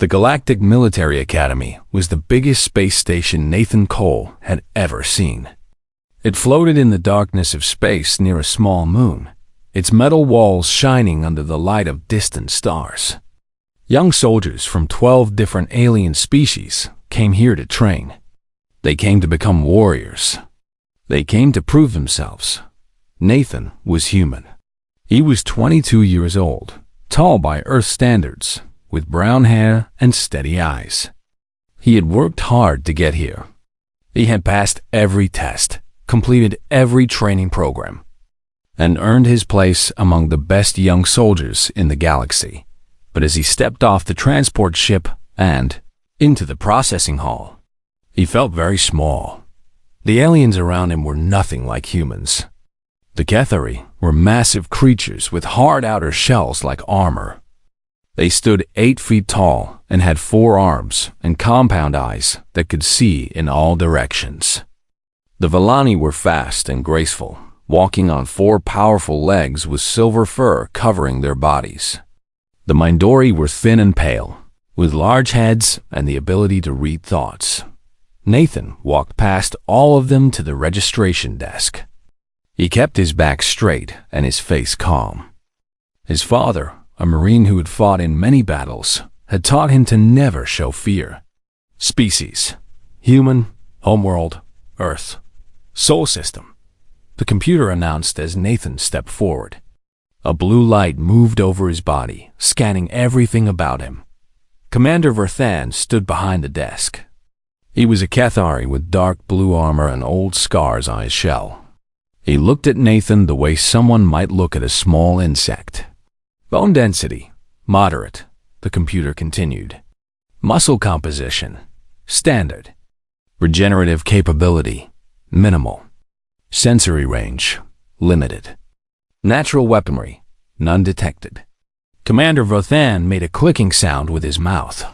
The Galactic Military Academy was the biggest space station Nathan Cole had ever seen. It floated in the darkness of space near a small moon, its metal walls shining under the light of distant stars. Young soldiers from 12 different alien species came here to train. They came to become warriors. They came to prove themselves. Nathan was human. He was 22 years old, tall by Earth standards, with brown hair and steady eyes. He had worked hard to get here. He had passed every test, completed every training program, and earned his place among the best young soldiers in the galaxy. But as he stepped off the transport ship and into the processing hall, he felt very small. The aliens around him were nothing like humans. The Cadet were massive creatures with hard outer shells like armor. They stood 8 feet tall and had 4 arms and compound eyes that could see in all directions. The Vellani were fast and graceful, walking on 4 powerful legs with silver fur covering their bodies. The Mindori were thin and pale, with large heads and the ability to read thoughts. Nathan walked past all of them to the registration desk. He kept his back straight and his face calm. His father, a Marine who had fought in many battles, had taught him to never show fear. Species: human, homeworld, Earth, Sol system. The computer announced as Nathan stepped forward. A blue light moved over his body, scanning everything about him. Commander Verthan stood behind the desk. He was a Cadet with dark blue armor and old scars on his shell. He looked at Nathan the way someone might look at a small insect. Bone density: moderate, the computer continued. Muscle composition: standard. Regenerative capability: minimal. Sensory range: limited. Natural weaponry: none detected. Commander Vothan made a clicking sound with his mouth.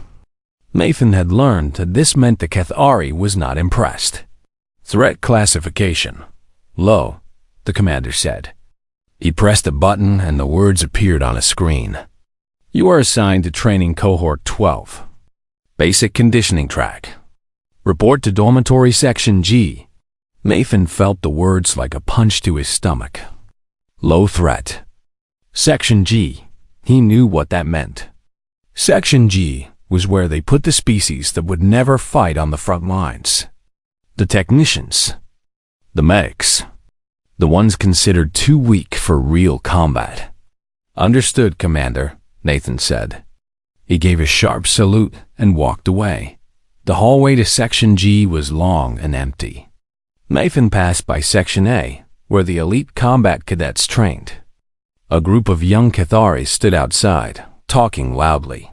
Nathan had learned that this meant the Cadet was not impressed. Threat classification: low, the commander said. He pressed a button and the words appeared on a screen. You are assigned to Training Cohort 12. Basic Conditioning Track. Report to Dormitory Section G. Nathan felt the words like a punch to his stomach. Low threat. Section G. He knew what that meant. Section G was where they put the species that would never fight on the front lines. The technicians. The medics. The ones considered too weak for real combat. Understood, Commander, Nathan said. He gave a sharp salute and walked away. The hallway to Section G was long and empty. Nathan passed by Section A, where the elite combat cadets trained. A group of young Cathari stood outside, talking loudly.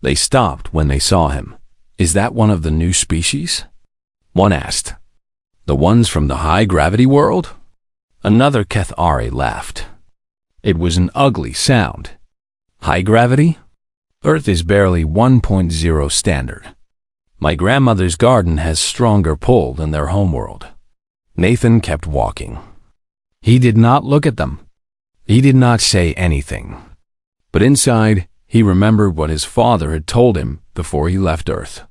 They stopped when they saw him. Is that one of the new species? One asked. The ones from the high-gravity world? Another Cathari laughed. It was an ugly sound. High gravity? Earth is barely 1.0 standard. My grandmother's garden has stronger pull than their homeworld. Nathan kept walking. He did not look at them. He did not say anything. But inside, he remembered what his father had told him before he left Earth.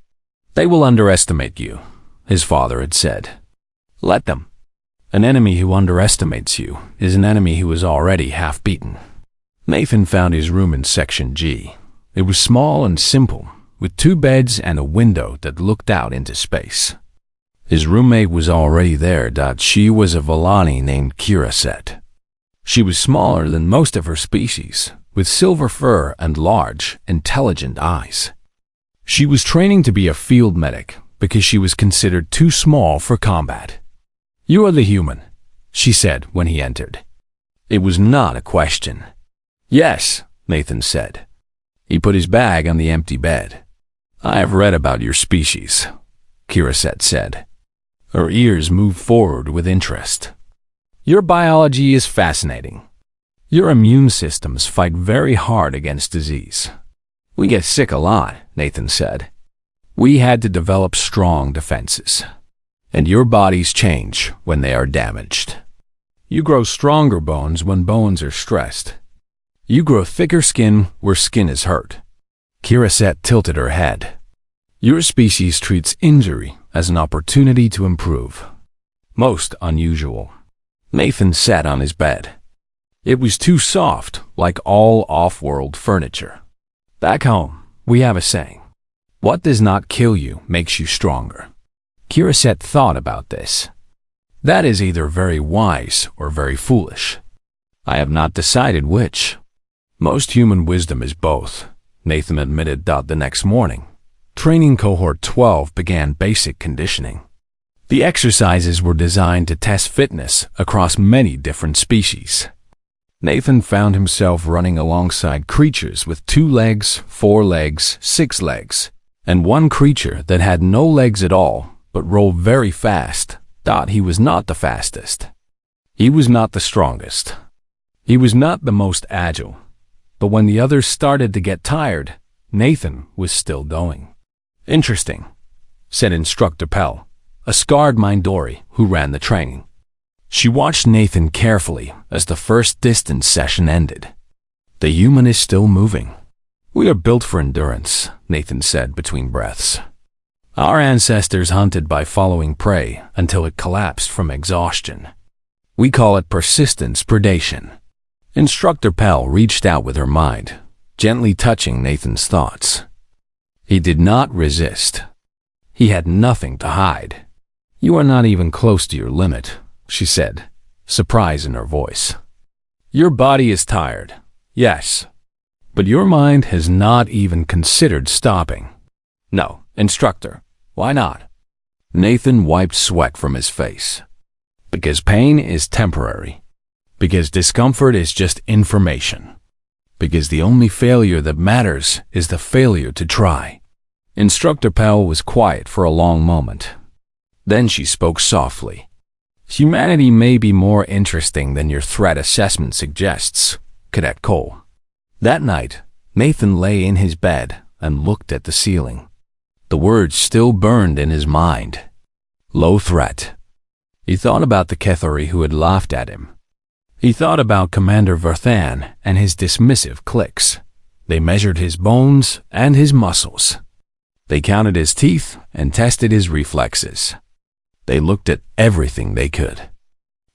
They will underestimate you, his father had said. Let them. An enemy who underestimates you is an enemy who is already half beaten. Nathan found his room in Section G. It was small and simple, with 2 beds and a window that looked out into space. His roommate was already there. She was a Vellani named Kiraset. She was smaller than most of her species, with silver fur and large, intelligent eyes. She was training to be a field medic because she was considered too small for combat. You are the human, she said when he entered. It was not a question. Yes, Nathan said. He put his bag on the empty bed. I have read about your species, Kiraset said. Her ears moved forward with interest. Your biology is fascinating. Your immune systems fight very hard against disease. We get sick a lot, Nathan said. We had to develop strong defenses. And your bodies change when they are damaged. You grow stronger bones when bones are stressed. You grow thicker skin where skin is hurt. Kirasette tilted her head. Your species treats injury as an opportunity to improve. Most unusual. Nathan sat on his bed. It was too soft, like all off-world furniture. Back home, we have a saying. What does not kill you makes you stronger. Kirasette thought about this. That is either very wise or very foolish. I have not decided which. Most human wisdom is both, Nathan admitted. The next morning, training cohort 12 began basic conditioning. The exercises were designed to test fitness across many different species. Nathan found himself running alongside creatures with 2 legs, 4 legs, 6 legs, and one creature that had no legs at all but rolled very fast. He was not the fastest. He was not the strongest. He was not the most agile. But when the others started to get tired, Nathan was still going. Interesting, said Instructor Pell, a scarred Mindori who ran the training. She watched Nathan carefully as the first distance session ended. The human is still moving. We are built for endurance, Nathan said between breaths. Our ancestors hunted by following prey until it collapsed from exhaustion. We call it persistence predation. Instructor Pell reached out with her mind, gently touching Nathan's thoughts. He did not resist. He had nothing to hide. You are not even close to your limit, she said, surprise in her voice. Your body is tired, yes, but your mind has not even considered stopping. No, instructor, why not? Nathan wiped sweat from his face. Because pain is temporary. Because discomfort is just information. Because the only failure that matters is the failure to try. Instructor Pell was quiet for a long moment. Then she spoke softly. Humanity may be more interesting than your threat assessment suggests, Cadet Cole. That night, Nathan lay in his bed and looked at the ceiling. The words still burned in his mind. Low threat. He thought about the Kethari who had laughed at him. He thought about Commander Verthan and his dismissive clicks. They measured his bones and his muscles. They counted his teeth and tested his reflexes. They looked at everything they could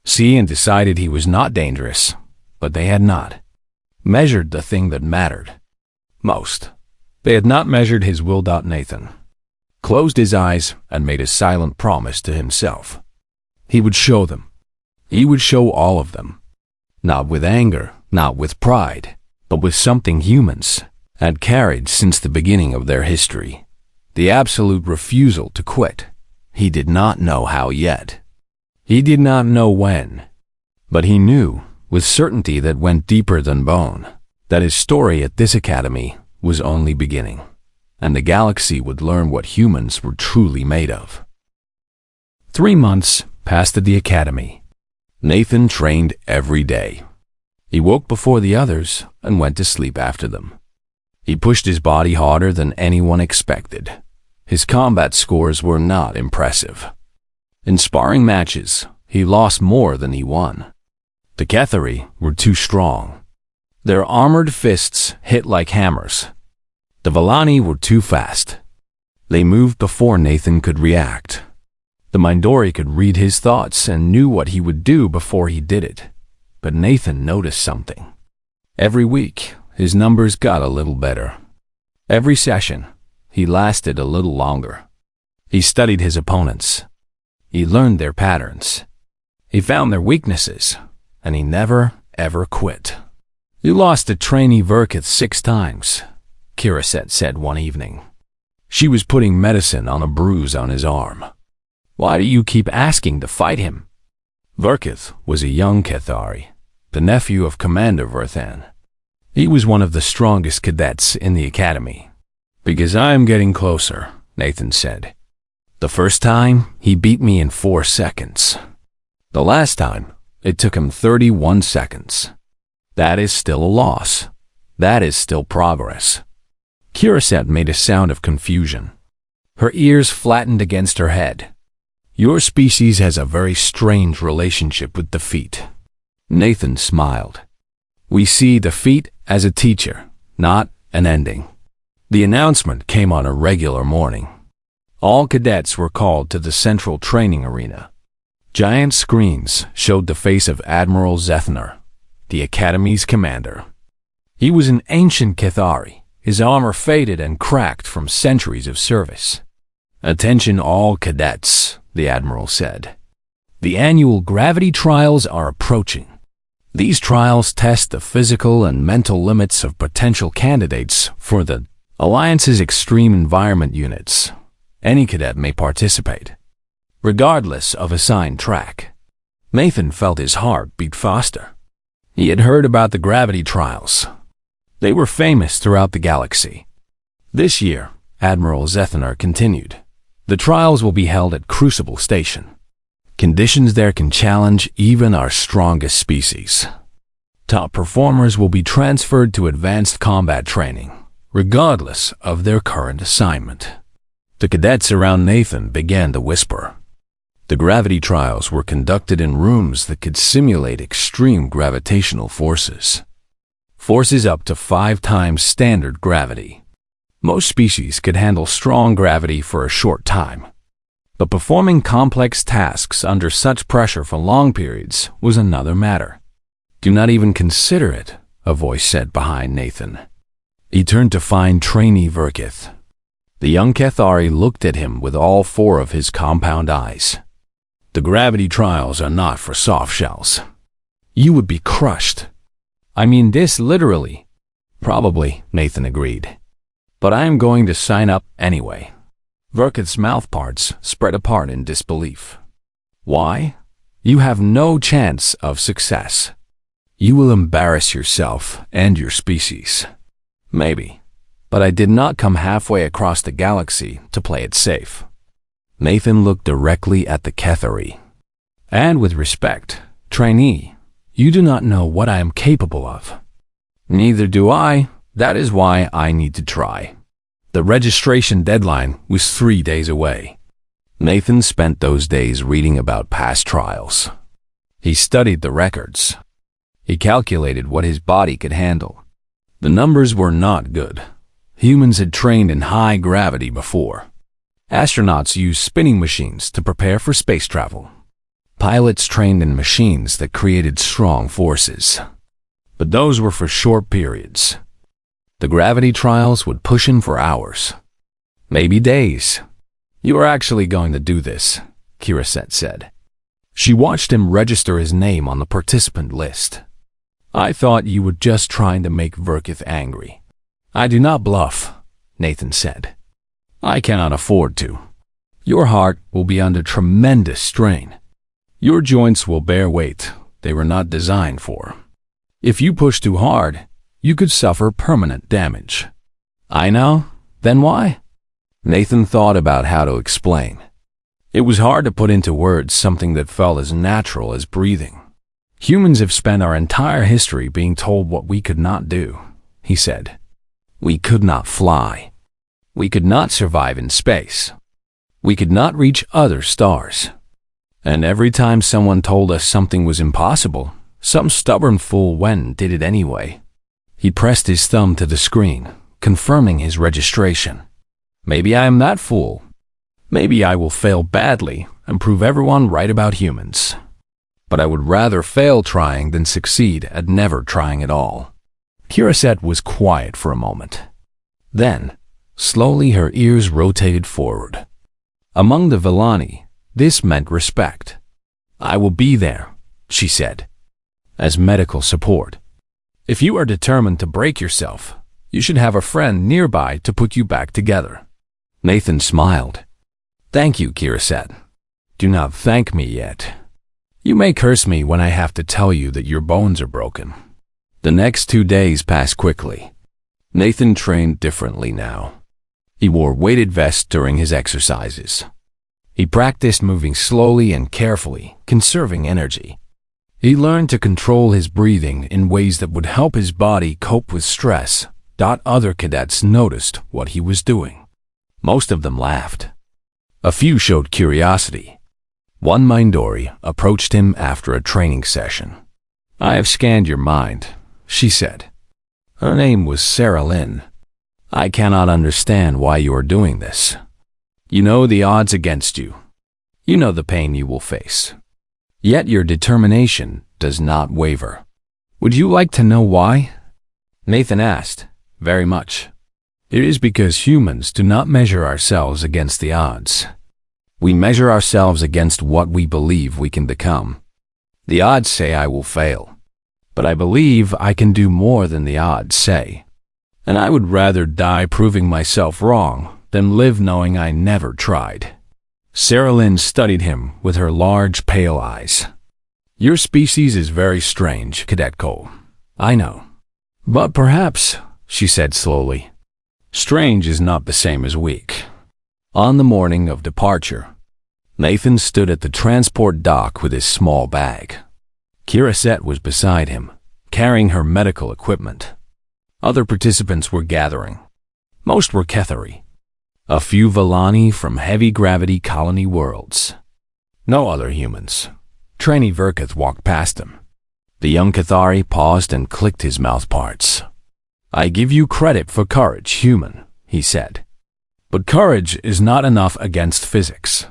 see and decided he was not dangerous, but they had not measured the thing that mattered most. They had not measured his will. Nathan closed his eyes and made a silent promise to himself. He would show them. He would show all of them. Not with anger, not with pride, but with something humans had carried since the beginning of their history. The absolute refusal to quit. He did not know how yet. He did not know when. But he knew, with certainty that went deeper than bone, that his story at this academy was only beginning, and the galaxy would learn what humans were truly made of. 3 months passed at the academy. Nathan trained every day. He woke before the others and went to sleep after them. He pushed his body harder than anyone expected. His combat scores were not impressive. In sparring matches, he lost more than he won. The Kethari were too strong. Their armored fists hit like hammers. The Vellani were too fast. They moved before Nathan could react. The Mindori could read his thoughts and knew what he would do before he did it. But Nathan noticed something. Every week, his numbers got a little better. Every session, he lasted a little longer. He studied his opponents. He learned their patterns. He found their weaknesses, and he never, ever quit. You lost to trainee Verkith 6 times, Kirasette said one evening. She was putting medicine on a bruise on his arm. Why do you keep asking to fight him? Verkith was a young Kethari, the nephew of Commander Verthan. He was one of the strongest cadets in the academy. Because I am getting closer, Nathan said. The first time, he beat me in 4 seconds. The last time, it took him 31 seconds. That is still a loss. That is still progress. Kirasette made a sound of confusion. Her ears flattened against her head. Your species has a very strange relationship with defeat. Nathan smiled. We see defeat as a teacher, not an ending. The announcement came on a regular morning. All cadets were called to the central training arena. Giant screens showed the face of Admiral Zethner, the Academy's commander. He was an ancient Cathari, his armor faded and cracked from centuries of service. "Attention all cadets," the Admiral said. "The annual gravity trials are approaching. These trials test the physical and mental limits of potential candidates for the Alliance's extreme environment units. Any cadet may participate, regardless of assigned track." Nathan felt his heart beat faster. He had heard about the gravity trials. They were famous throughout the galaxy. This year, Admiral Zethner continued, the trials will be held at Crucible Station. Conditions there can challenge even our strongest species. Top performers will be transferred to advanced combat training, regardless of their current assignment. The cadets around Nathan began to whisper. The gravity trials were conducted in rooms that could simulate extreme gravitational forces. Forces up to 5 times standard gravity. Most species could handle strong gravity for a short time. But performing complex tasks under such pressure for long periods was another matter. "Do not even consider it," a voice said behind Nathan. He turned to find trainee Verkith. The young Cathari looked at him with all 4 of his compound eyes. "The gravity trials are not for soft shells. You would be crushed." "I mean this literally." "Probably," Nathan agreed. "But I am going to sign up anyway." Verkith's mouth parts spread apart in disbelief. "Why? You have no chance of success. You will embarrass yourself and your species." "Maybe. But I did not come halfway across the galaxy to play it safe." Nathan looked directly at the Cathari. "And with respect, trainee, you do not know what I am capable of." "Neither do I. That is why I need to try." The registration deadline was 3 days away. Nathan spent those days reading about past trials. He studied the records. He calculated what his body could handle. The numbers were not good. Humans had trained in high gravity before. Astronauts used spinning machines to prepare for space travel. Pilots trained in machines that created strong forces. But those were for short periods. The gravity trials would push him for hours, maybe days. "You are actually going to do this," Kiraset said. She watched him register his name on the participant list. "I thought you were just trying to make Verkith angry." "I do not bluff," Nathan said. "I cannot afford to. Your heart will be under tremendous strain. Your joints will bear weight they were not designed for. If you push too hard, you could suffer permanent damage." "I know. Then why?" Nathan thought about how to explain. It was hard to put into words something that felt as natural as breathing. "Humans have spent our entire history being told what we could not do," he said. "We could not fly. We could not survive in space. We could not reach other stars. And every time someone told us something was impossible, some stubborn fool went and did it anyway." He pressed his thumb to the screen, confirming his registration. "Maybe I am that fool. Maybe I will fail badly and prove everyone right about humans. But I would rather fail trying than succeed at never trying at all." Kiraset was quiet for a moment. Then, slowly her ears rotated forward. Among the Villani, this meant respect. "I will be there," she said, "as medical support. If you are determined to break yourself, you should have a friend nearby to put you back together." Nathan smiled. "Thank you, Kiraset. Do not thank me yet. You may curse me when I have to tell you that your bones are broken." The next 2 days passed quickly. Nathan trained differently now. He wore weighted vests during his exercises. He practiced moving slowly and carefully, conserving energy. He learned to control his breathing in ways that would help his body cope with stress. Other cadets noticed what he was doing. Most of them laughed. A few showed curiosity. One Mindori approached him after a training session. "I have scanned your mind," she said. Her name was Sarah Lynn. I cannot understand why you are doing this. You know the odds against you. You know the pain you will face. Yet your determination does not waver. Would you like to know why? Nathan asked. Very much. It is because humans do not measure ourselves against the odds. We measure ourselves against what we believe we can become. The odds say I will fail, but I believe I can do more than the odds say. And I would rather die proving myself wrong than live knowing I never tried. Sarah Lynn studied him with her large, pale eyes. Your species is very strange, Cadet Cole. I know. But perhaps, she said slowly, strange is not the same as weak. On the morning of departure, Nathan stood at the transport dock with his small bag. Kirasette was beside him, carrying her medical equipment. Other participants were gathering. Most were Kethari. A few Vellani from heavy-gravity colony worlds. No other humans. Trainee Verketh walked past him. The young Cathari paused and clicked his mouthparts. I give you credit for courage, human, he said. But courage is not enough against physics.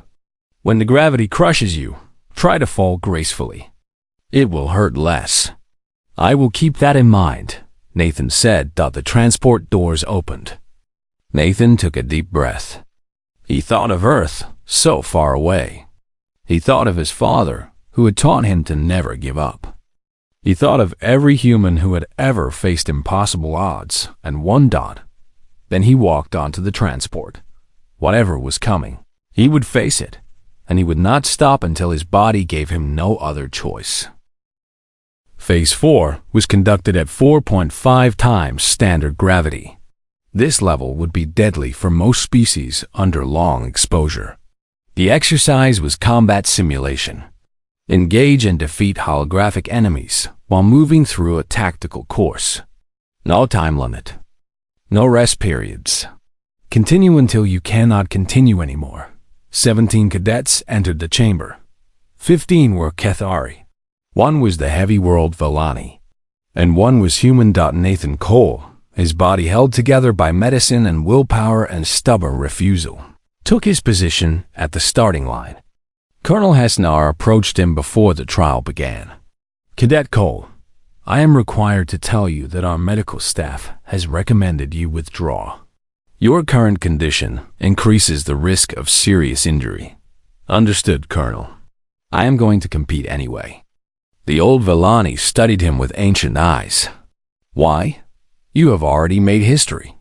When the gravity crushes you, try to fall gracefully. It will hurt less. I will keep that in mind, Nathan said. The transport doors opened. Nathan took a deep breath. He thought of Earth, so far away. He thought of his father, who had taught him to never give up. He thought of every human who had ever faced impossible odds, and one dot. Then he walked onto the transport. Whatever was coming, he would face it, and he would not stop until his body gave him no other choice. Phase 4 was conducted at 4.5 times standard gravity. This level would be deadly for most species under long exposure. The exercise was combat simulation. Engage and defeat holographic enemies while moving through a tactical course. No time limit. No rest periods. Continue until you cannot continue anymore. 17 cadets entered the chamber. 15 were Kethari. 1 was the heavy world Vellani. And 1 was human. Nathan Cole, his body held together by medicine and willpower and stubborn refusal, took his position at the starting line. Colonel Hesnar approached him before the trial began. Cadet Cole, I am required to tell you that our medical staff has recommended you withdraw. Your current condition increases the risk of serious injury. Understood, Colonel. I am going to compete anyway. The old Vellani studied him with ancient eyes. Why? You have already made history.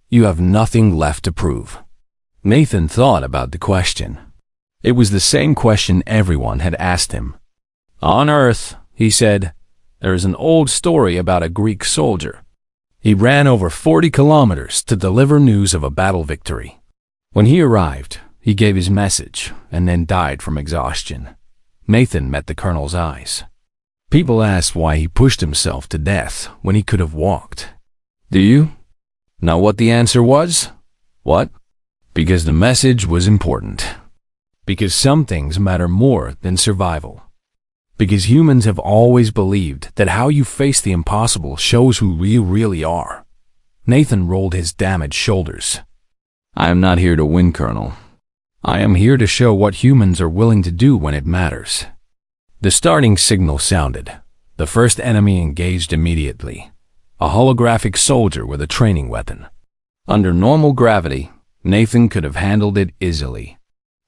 You have nothing left to prove. Nathan thought about the question. It was the same question everyone had asked him. On Earth, he said, there is an old story about a Greek soldier. He ran over 40 kilometers to deliver news of a battle victory. When he arrived, he gave his message and then died from exhaustion. Nathan met the colonel's eyes. People asked why he pushed himself to death when he could have walked. Do you know what the answer was? What? Because the message was important. Because some things matter more than survival. Because humans have always believed that how you face the impossible shows who you really are. Nathan rolled his damaged shoulders. I am not here to win, Colonel. I am here to show what humans are willing to do when it matters. The starting signal sounded. The first enemy engaged immediately. A holographic soldier with a training weapon. Under normal gravity, Nathan could have handled it easily.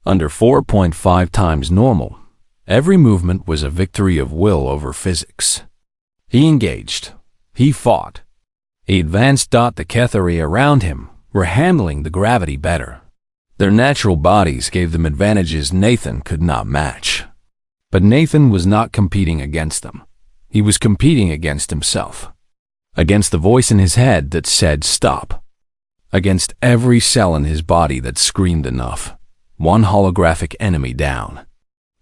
Under 4.5 times normal, every movement was a victory of will over physics. He engaged. He fought. He advanced. The Kethari around him were handling the gravity better. Their natural bodies gave them advantages Nathan could not match. But Nathan was not competing against them. He was competing against himself. Against the voice in his head that said stop. Against every cell in his body that screamed enough. 1 holographic enemy down.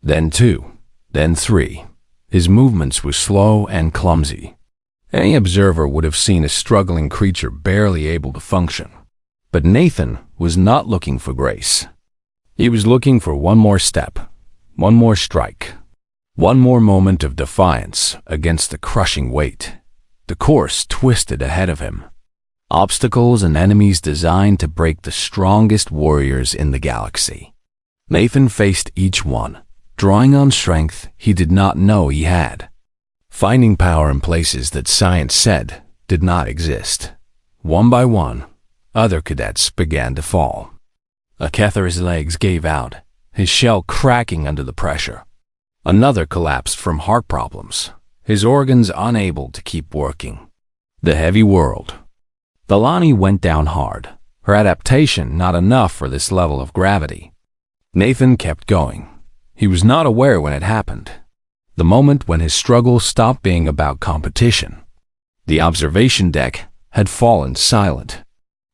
Then 2. Then 3. His movements were slow and clumsy. Any observer would have seen a struggling creature barely able to function. But Nathan was not looking for grace. He was looking for one more step, one more strike, one more moment of defiance against the crushing weight. The course twisted ahead of him. Obstacles and enemies designed to break the strongest warriors in the galaxy. Nathan faced each one, drawing on strength he did not know he had, finding power in places that science said did not exist. One by one, other cadets began to fall. Akether's legs gave out, his shell cracking under the pressure. Another collapsed from heart problems, his organs unable to keep working. The heavy world. Thalani went down hard, her adaptation not enough for this level of gravity. Nathan kept going. He was not aware when it happened. The moment when his struggle stopped being about competition. The observation deck had fallen silent.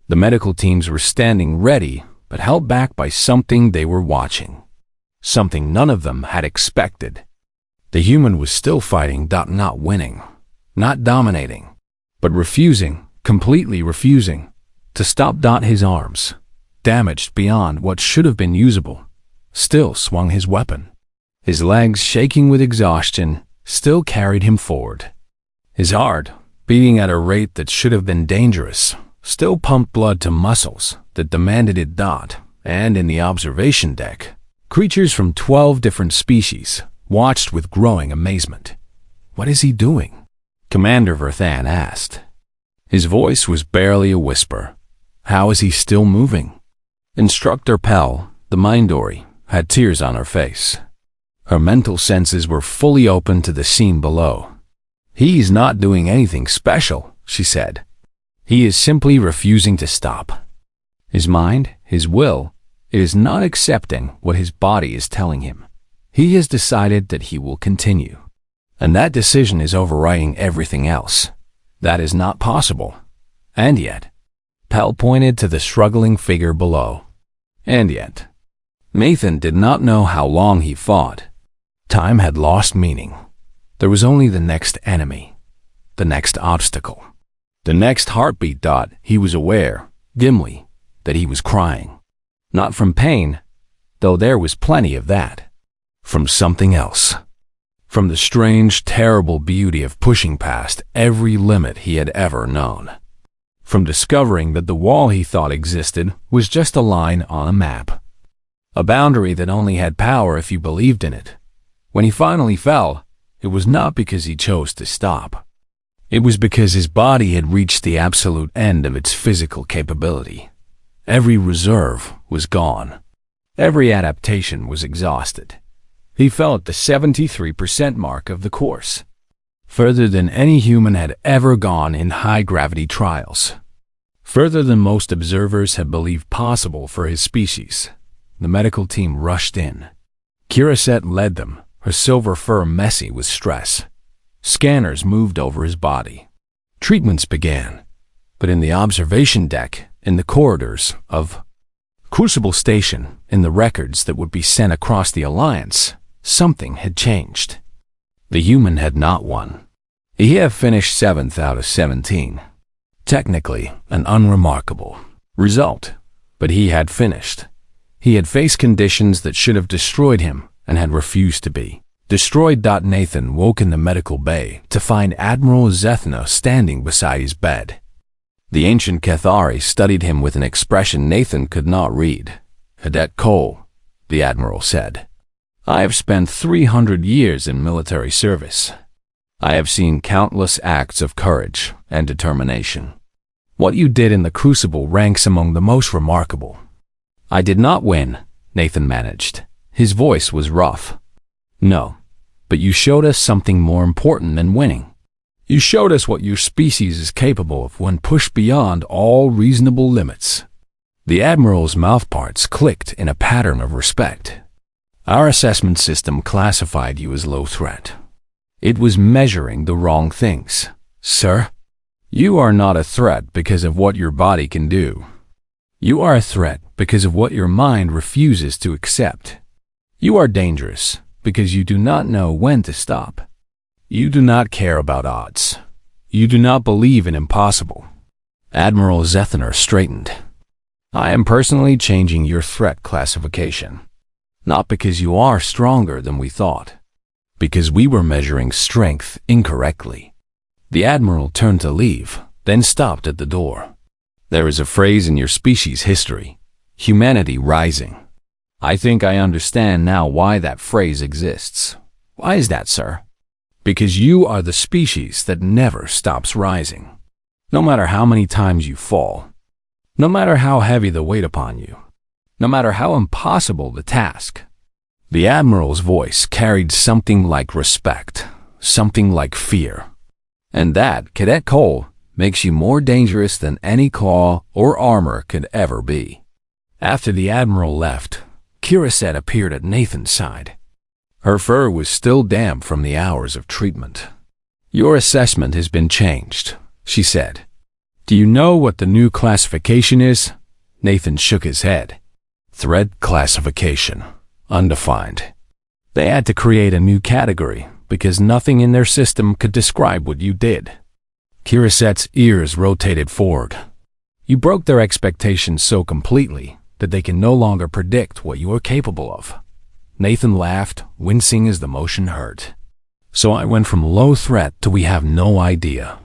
The medical teams were standing ready, but held back by something they were watching. Something none of them had expected. The human was still fighting, not winning, not dominating, but refusing, completely refusing, to stop. His arms, damaged beyond what should have been usable, still swung his weapon. His legs, shaking with exhaustion, still carried him forward. His heart, beating at a rate that should have been dangerous, still pumped blood to muscles that demanded it. And in the observation deck, creatures from 12 different species watched with growing amazement. "What is he doing?" Commander Verthan asked. His voice was barely a whisper. "How is he still moving?" Instructor Pell, the Mindori, had tears on her face. Her mental senses were fully open to the scene below. "He's not doing anything special," she said. "He is simply refusing to stop. His mind, his will, it is not accepting what his body is telling him. He has decided that he will continue. And that decision is overriding everything else. That is not possible. And yet," Pell pointed to the struggling figure below. "And yet." Nathan did not know how long he fought. Time had lost meaning. There was only the next enemy, the next obstacle, the next heartbeat. He was aware, dimly, that he was crying. Not from pain, though there was plenty of that. From something else. From the strange, terrible beauty of pushing past every limit he had ever known. From discovering that the wall he thought existed was just a line on a map. A boundary that only had power if you believed in it. When he finally fell, it was not because he chose to stop. It was because his body had reached the absolute end of its physical capability. Every reserve was gone. Every adaptation was exhausted. He fell at the 73% mark of the course, further than any human had ever gone in high-gravity trials, further than most observers had believed possible for his species. The medical team rushed in. Kiraset led them, her silver fur messy with stress. Scanners moved over his body. Treatments began, but in the observation deck, in the corridors of Crucible Station, in the records that would be sent across the Alliance, something had changed. The human had not won. He had finished 7th out of 17. Technically, an unremarkable result, but he had finished. He had faced conditions that should have destroyed him and had refused to be destroyed. Nathan woke in the medical bay to find Admiral Zethna standing beside his bed. The ancient Cathari studied him with an expression Nathan could not read. "Cadet Cole," the Admiral said. "I have spent 300 years in military service. I have seen countless acts of courage and determination. What you did in the Crucible ranks among the most remarkable." "I did not win," Nathan managed. His voice was rough. "No, but you showed us something more important than winning. You showed us what your species is capable of when pushed beyond all reasonable limits." The Admiral's mouthparts clicked in a pattern of respect. "Our assessment system classified you as low threat. It was measuring the wrong things, sir. You are not a threat because of what your body can do. You are a threat because of what your mind refuses to accept. You are dangerous because you do not know when to stop. You do not care about odds. You do not believe in impossible." Admiral Zethner straightened. "I am personally changing your threat classification. Not because you are stronger than we thought. Because we were measuring strength incorrectly." The Admiral turned to leave, then stopped at the door. There is a phrase in your species' history, humanity rising. I think I understand now why that phrase exists. Why is that, sir? Because you are the species that never stops rising. No matter how many times you fall, no matter how heavy the weight upon you, no matter how impossible the task. The Admiral's voice carried something like respect, something like fear. And that, Cadet Cole, makes you more dangerous than any claw or armor could ever be. After the Admiral left, Cadet appeared at Nathan's side. Her fur was still damp from the hours of treatment. Your assessment has been changed, she said. Do you know what the new classification is? Nathan shook his head. Threat classification. Undefined. They had to create a new category because nothing in their system could describe what you did. Caret's ears rotated forward. You broke their expectations so completely that they can no longer predict what you are capable of. Nathan laughed, wincing as the motion hurt. So I went from low threat to we have no idea.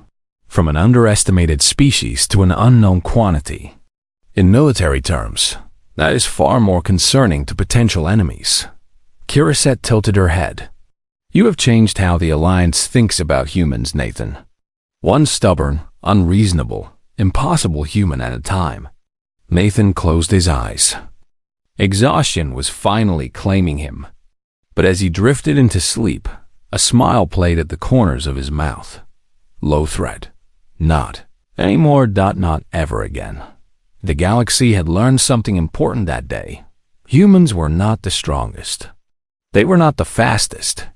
From an underestimated species to an unknown quantity. In military terms, that is far more concerning to potential enemies. Cadet tilted her head. You have changed how the Alliance thinks about humans, Nathan. One stubborn, unreasonable, impossible human at a time. Nathan closed his eyes. Exhaustion was finally claiming him. But as he drifted into sleep, a smile played at the corners of his mouth. Low threat. Not. Anymore. Not ever again. The galaxy had learned something important that day. Humans were not the strongest. They were not the fastest.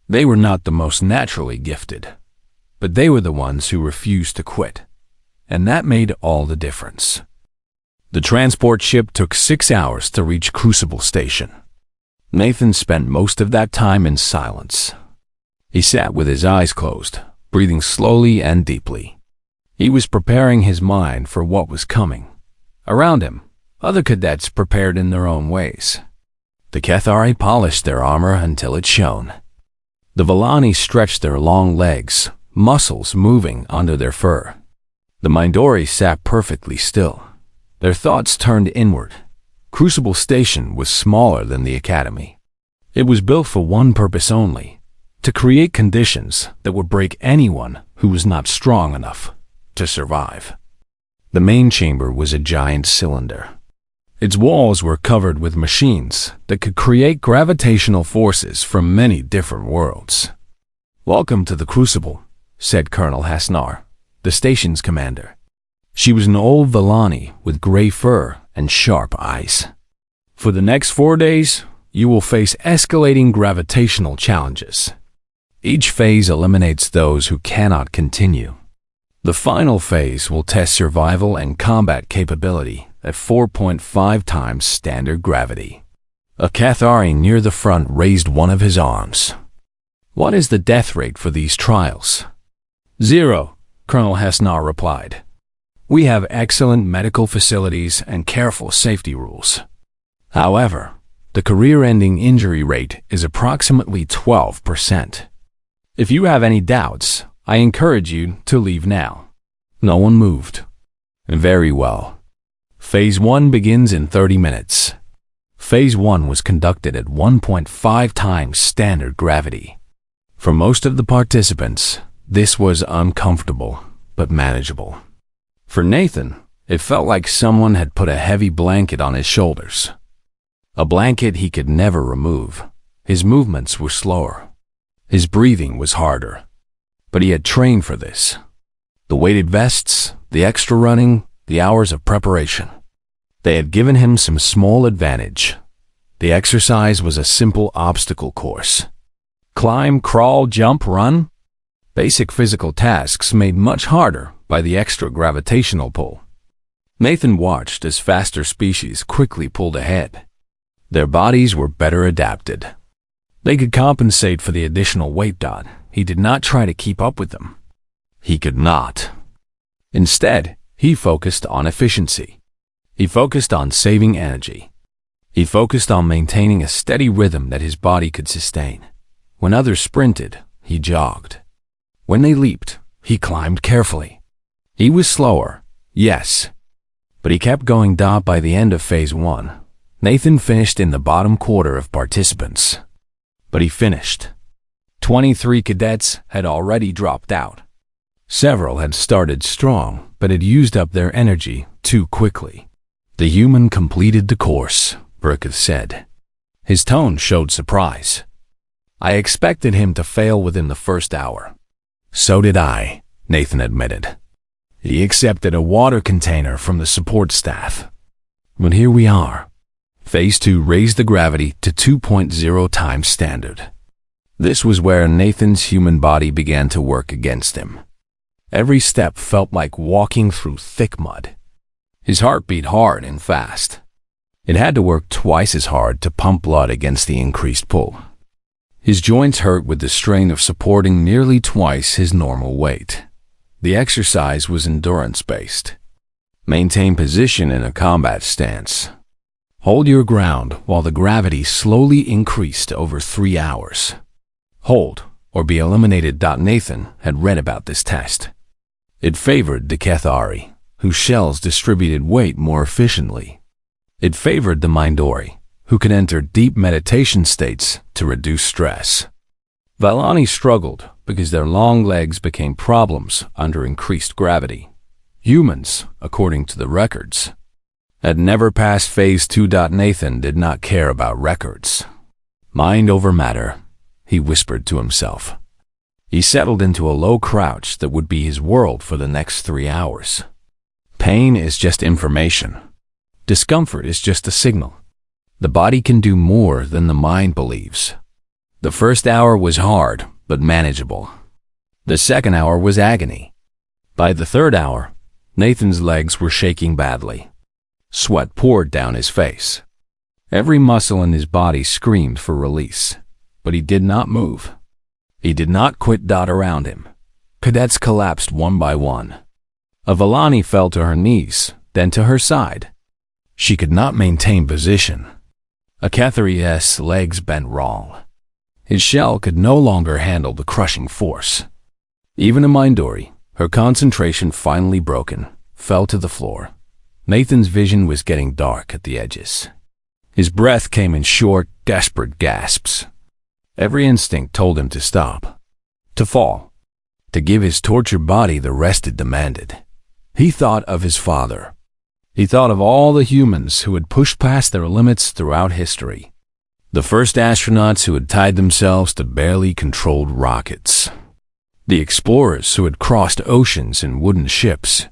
They were not the most naturally gifted. But they were the ones who refused to quit. And that made all the difference. The transport ship took 6 hours to reach Crucible Station. Nathan spent most of that time in silence. He sat with his eyes closed, breathing slowly and deeply. He was preparing his mind for what was coming. Around him, other cadets prepared in their own ways. The Cathari polished their armor until it shone. The Villani stretched their long legs, muscles moving under their fur. The Mindori sat perfectly still. Their thoughts turned inward. Crucible Station was smaller than the Academy. It was built for one purpose only, to create conditions that would break anyone who was not strong enough to survive. The main chamber was a giant cylinder. Its walls were covered with machines that could create gravitational forces from many different worlds. Welcome to the Crucible, said Colonel Hasnar, the station's commander. She was an old Villani with gray fur and sharp eyes. For the next 4 days, you will face escalating gravitational challenges. Each phase eliminates those who cannot continue. The final phase will test survival and combat capability at 4.5 times standard gravity. A Cathari near the front raised one of his arms. What is the death rate for these trials? 0, Colonel Hasnar replied. We have excellent medical facilities and careful safety rules. However, the career-ending injury rate is approximately 12%. If you have any doubts, I encourage you to leave now. No one moved. Very well. Phase 1 begins in 30 minutes. Phase 1 was conducted at 1.5 times standard gravity. For most of the participants, this was uncomfortable, but manageable. For Nathan, it felt like someone had put a heavy blanket on his shoulders. A blanket he could never remove. His movements were slower. His breathing was harder. But he had trained for this. The weighted vests, the extra running, the hours of preparation. They had given him some small advantage. The exercise was a simple obstacle course. Climb, crawl, jump, run. Basic physical tasks made much harder by the extra gravitational pull. Nathan watched as faster species quickly pulled ahead. Their bodies were better adapted. They could compensate for the additional weight. He did not try to keep up with them. He could not. Instead, he focused on efficiency. He focused on saving energy. He focused on maintaining a steady rhythm that his body could sustain. When others sprinted, he jogged. When they leaped, he climbed carefully. He was slower, yes, But he kept going. By the end of Phase 1, Nathan finished in the bottom quarter of participants. But he finished. 23 cadets had already dropped out. Several had started strong, but had used up their energy too quickly. The human completed the course, Burkett said. His tone showed surprise. I expected him to fail within the first hour. So did I, Nathan admitted. He accepted a water container from the support staff. But here we are. Phase 2 raised the gravity to 2.0 times standard. This was where Nathan's human body began to work against him. Every step felt like walking through thick mud. His heart beat hard and fast. It had to work twice as hard to pump blood against the increased pull. His joints hurt with the strain of supporting nearly twice his normal weight. The exercise was endurance-based. Maintain position in a combat stance. Hold your ground while the gravity slowly increased over 3 hours. Hold, or be eliminated. Nathan had read about this test. It favored the Cathari, whose shells distributed weight more efficiently. It favored the Mindori, who could enter deep meditation states to reduce stress. Valani struggled because their long legs became problems under increased gravity. Humans, according to the records, had never passed Phase 2. Nathan did not care about records. Mind over matter, he whispered to himself. He settled into a low crouch that would be his world for the next 3 hours. Pain is just information. Discomfort is just a signal. The body can do more than the mind believes. The first hour was hard, but manageable. The second hour was agony. By the third hour, Nathan's legs were shaking badly. Sweat poured down his face. Every muscle in his body screamed for release, but he did not move. He did not quit. Around him, cadets collapsed one by one. Avalani fell to her knees, then to her side. She could not maintain position. Akathari's legs bent wrong. His shell could no longer handle the crushing force. Even a Mindori, her concentration finally broken, fell to the floor. Nathan's vision was getting dark at the edges. His breath came in short, desperate gasps. Every instinct told him to stop, to fall, to give his tortured body the rest it demanded. He thought of his father. He thought of all the humans who had pushed past their limits throughout history. The first astronauts who had tied themselves to barely controlled rockets. The explorers who had crossed oceans in wooden ships.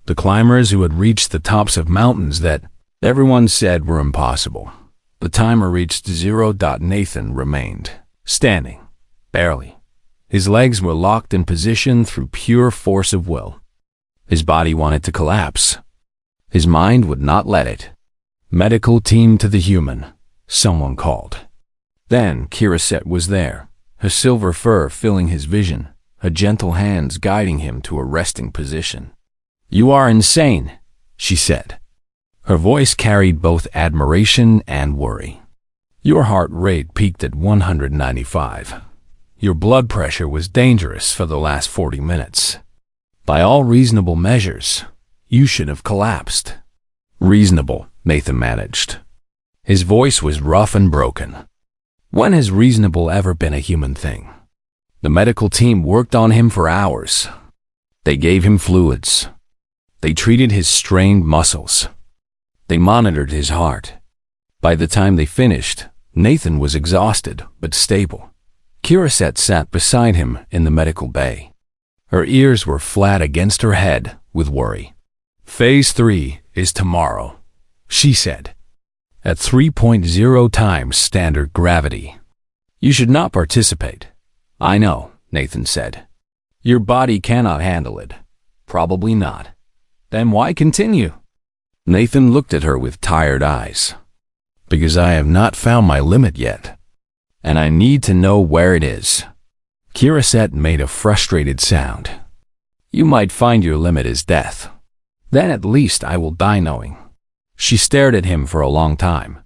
The climbers who had reached the tops of mountains that everyone said were impossible. The timer reached 0. Nathan remained, standing, barely. His legs were locked in position through pure force of will. His body wanted to collapse. His mind would not let it. Medical team to the human, someone called. Then Kiraset was there, her silver fur filling his vision, her gentle hands guiding him to a resting position. You are insane, she said. Her voice carried both admiration and worry. Your heart rate peaked at 195. Your blood pressure was dangerous for the last 40 minutes. By all reasonable measures, you should have collapsed. Reasonable, Nathan managed. His voice was rough and broken. When has reasonable ever been a human thing? The medical team worked on him for hours. They gave him fluids. They treated his strained muscles. They monitored his heart. By the time they finished, Nathan was exhausted but stable. Kiraset sat beside him in the medical bay. Her ears were flat against her head with worry. Phase 3 is tomorrow, she said. At 3.0 times standard gravity. You should not participate. I know, Nathan said. Your body cannot handle it. Probably not. Then why continue? Nathan looked at her with tired eyes. Because I have not found my limit yet. And I need to know where it is. Kiraset made a frustrated sound. You might find your limit is death. Then at least I will die knowing. She stared at him for a long time.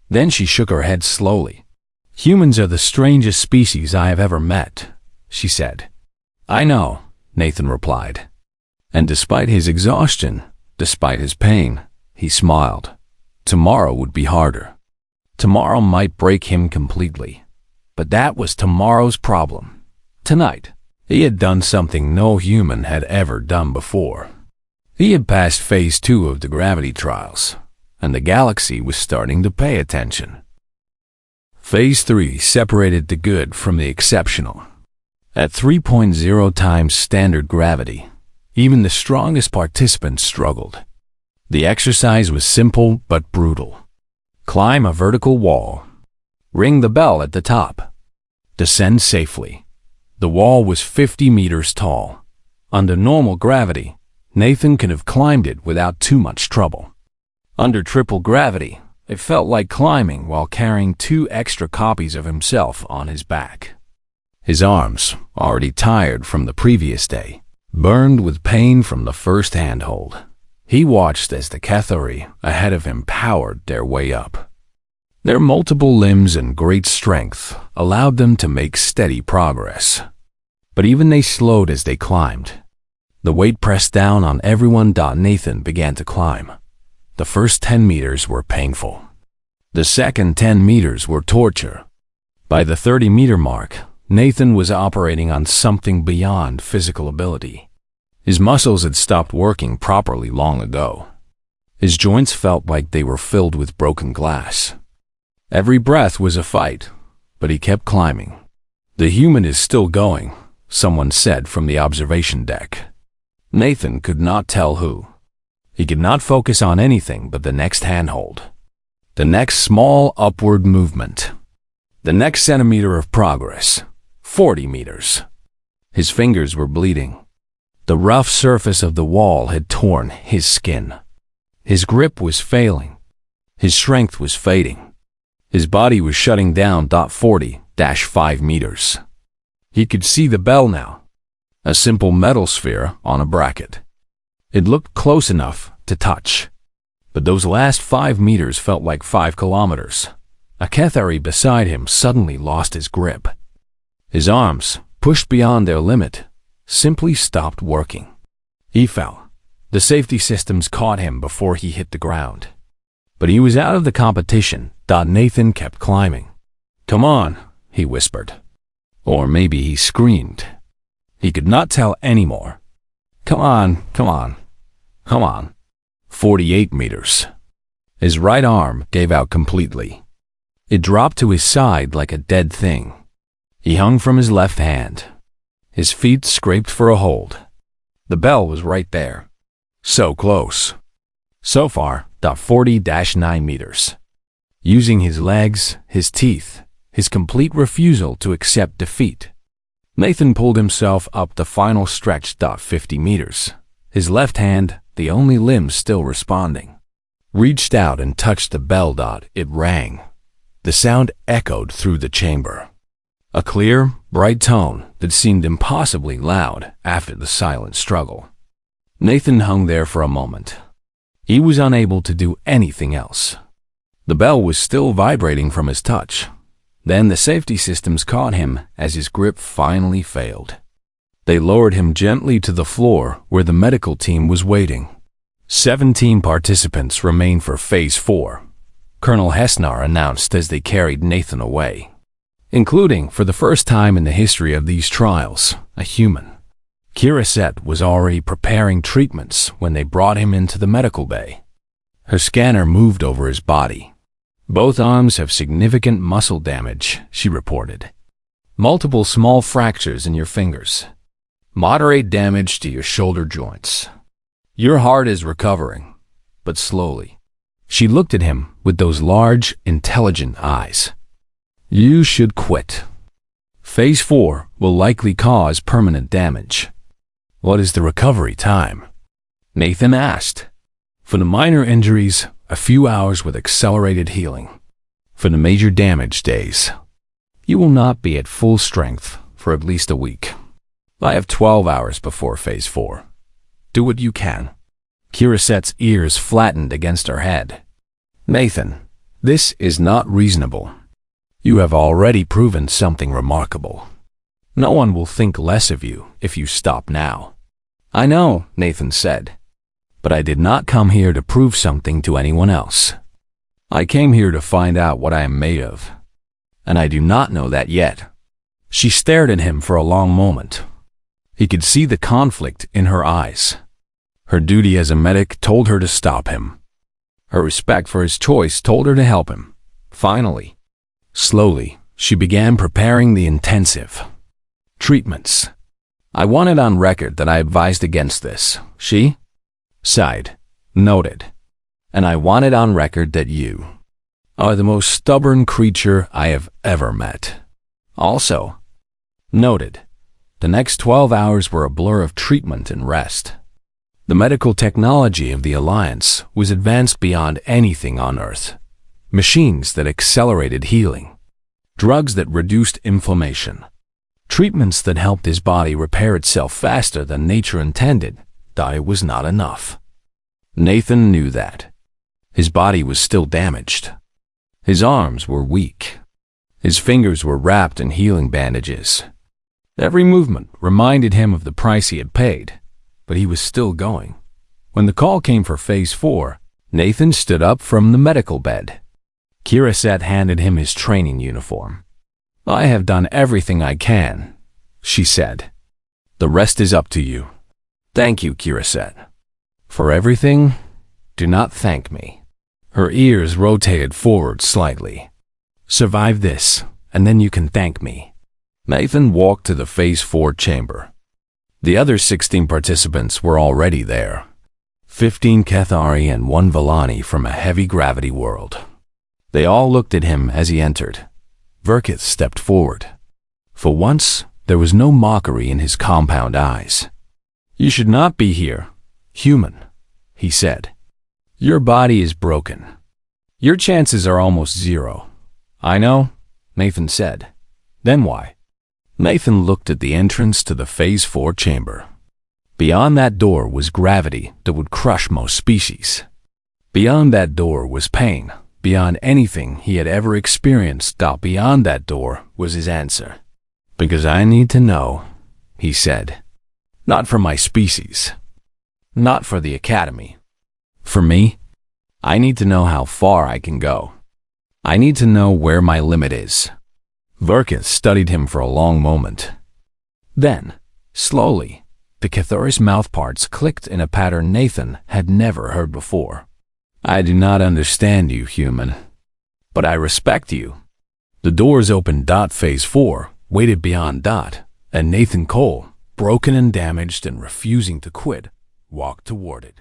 Then she shook her head slowly. Humans are the strangest species I have ever met, she said. I know, Nathan replied. And despite his exhaustion, Despite his pain, he smiled. Tomorrow would be harder. Tomorrow might break him completely. But that was tomorrow's problem. Tonight, he had done something no human had ever done before. He had passed Phase 2 of the gravity trials, and the galaxy was starting to pay attention. Phase 3 separated the good from the exceptional. At 3.0 times standard gravity, even the strongest participants struggled. The exercise was simple but brutal. Climb a vertical wall. Ring the bell at the top. Descend safely. The wall was 50 meters tall. Under normal gravity, Nathan could have climbed it without too much trouble. Under triple gravity, it felt like climbing while carrying 2 extra copies of himself on his back. His arms, already tired from the previous day, burned with pain from the first handhold. He watched as the Cathari ahead of him powered their way up. Their multiple limbs and great strength allowed them to make steady progress. But even they slowed as they climbed. The weight pressed down on everyone. Nathan began to climb. The first 10 meters were painful. The second 10 meters were torture. By the 30-meter mark, Nathan was operating on something beyond physical ability. His muscles had stopped working properly long ago. His joints felt like they were filled with broken glass. Every breath was a fight, but he kept climbing. "The human is still going," someone said from the observation deck. Nathan could not tell who. He could not focus on anything but the next handhold. The next small upward movement. The next centimeter of progress. 40 meters. His fingers were bleeding. The rough surface of the wall had torn his skin. His grip was failing. His strength was fading. His body was shutting down. 40-5 meters. He could see the bell now. A simple metal sphere on a bracket. It looked close enough to touch. But those last 5 meters felt like 5 kilometers. A Cathari beside him suddenly lost his grip. His arms, pushed beyond their limit, simply stopped working. He fell. The safety systems caught him before he hit the ground. But he was out of the competition. Nathan kept climbing. "Come on," he whispered. Or maybe he screamed. He could not tell anymore. "Come on, come on, come on." 48 meters. His right arm gave out completely. It dropped to his side like a dead thing. He hung from his left hand. His feet scraped for a hold. The bell was right there. So close. So far, 40-9 meters. Using his legs, his teeth, his complete refusal to accept defeat, Nathan pulled himself up the final stretch. 50 meters. His left hand, the only limb still responding, reached out and touched the bell. It rang. The sound echoed through the chamber. A clear, bright tone that seemed impossibly loud after the silent struggle. Nathan hung there for a moment. He was unable to do anything else. The bell was still vibrating from his touch. Then the safety systems caught him as his grip finally failed. They lowered him gently to the floor where the medical team was waiting. 17 participants remain for Phase 4, Colonel Hessnar announced as they carried Nathan away, including, for the first time in the history of these trials, a human. Cadet was already preparing treatments when they brought him into the medical bay. Her scanner moved over his body. "Both arms have significant muscle damage," she reported. "Multiple small fractures in your fingers. Moderate damage to your shoulder joints. Your heart is recovering, but slowly." She looked at him with those large, intelligent eyes. "You should quit. Phase 4 will likely cause permanent damage." "What is the recovery time?" Nathan asked. "For the minor injuries, a few hours with accelerated healing. For the major damage, days. You will not be at full strength for at least a week. I have 12 hours before Phase 4. Do what you can." Caret's ears flattened against her head. "Nathan, this is not reasonable. You have already proven something remarkable. No one will think less of you if you stop now." "I know," Nathan said. But I did not come here to prove something to anyone else. I came here to find out what I am made of. And I do not know that yet. She stared at him for a long moment. He could see the conflict in her eyes. Her duty as a medic told her to stop him. Her respect for his choice told her to help him. Finally, slowly, she began preparing the intensive treatments. I want it on record that I advised against this. She sighed, noted. And I want it on record that you are the most stubborn creature I have ever met. Also, noted. The next 12 hours were a blur of treatment and rest. The medical technology of the Alliance was advanced beyond anything on Earth. Machines that accelerated healing. Drugs that reduced inflammation. Treatments that helped his body repair itself faster than nature intended, thought it was not enough. Nathan knew that. His body was still damaged. His arms were weak. His fingers were wrapped in healing bandages. Every movement reminded him of the price he had paid, but he was still going. When the call came for Phase 4, Nathan stood up from the medical bed. Kiraset handed him his training uniform. I have done everything I can, she said. The rest is up to you. Thank you, Kiraset. For everything, do not thank me. Her ears rotated forward slightly. Survive this, and then you can thank me. Nathan walked to the Phase 4 chamber. The other 16 participants were already there. 15 Cathari and 1 Villani from a heavy gravity world. They all looked at him as he entered. Verkith stepped forward. For once, there was no mockery in his compound eyes. You should not be here, human, he said. Your body is broken. Your chances are almost zero. I know, Nathan said. Then why? Nathan looked at the entrance to the Phase 4 chamber. Beyond that door was gravity that would crush most species. Beyond that door was pain, beyond anything he had ever experienced. Beyond that door was his answer. Because I need to know, he said. Not for my species. Not for the Academy. For me, I need to know how far I can go. I need to know where my limit is. Verkith studied him for a long moment. Then, slowly, the Cathari's mouthparts clicked in a pattern Nathan had never heard before. I do not understand you, human, but I respect you. The doors opened. Phase 4 waited beyond. And Nathan Cole, broken and damaged and refusing to quit, walked toward it.